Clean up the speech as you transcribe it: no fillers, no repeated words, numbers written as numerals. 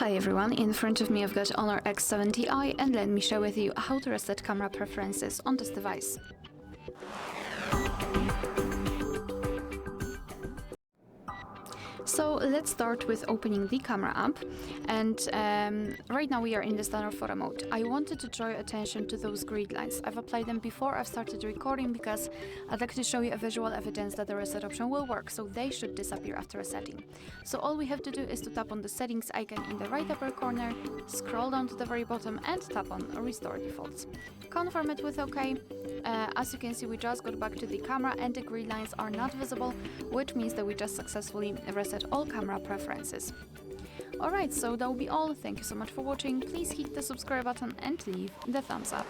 Hi everyone, in front of me I've got HONOR X70i and let me share with you how to reset camera preferences on this device. So let's start with opening the camera app, and right now we are in the standard photo mode. I wanted to draw your attention to those grid lines. I've applied them before I've started recording because I'd like to show you a visual evidence that the reset option will work, so they should disappear after resetting. So all we have to do is to tap on the settings icon in the right upper corner, scroll down to the very bottom and tap on restore defaults. Confirm it with OK. As you can see, we just got back to the camera and the grid lines are not visible, which means that we just successfully reset all camera preferences. Alright, so that will be all. Thank you so much for watching. Please hit the subscribe button and leave the thumbs up.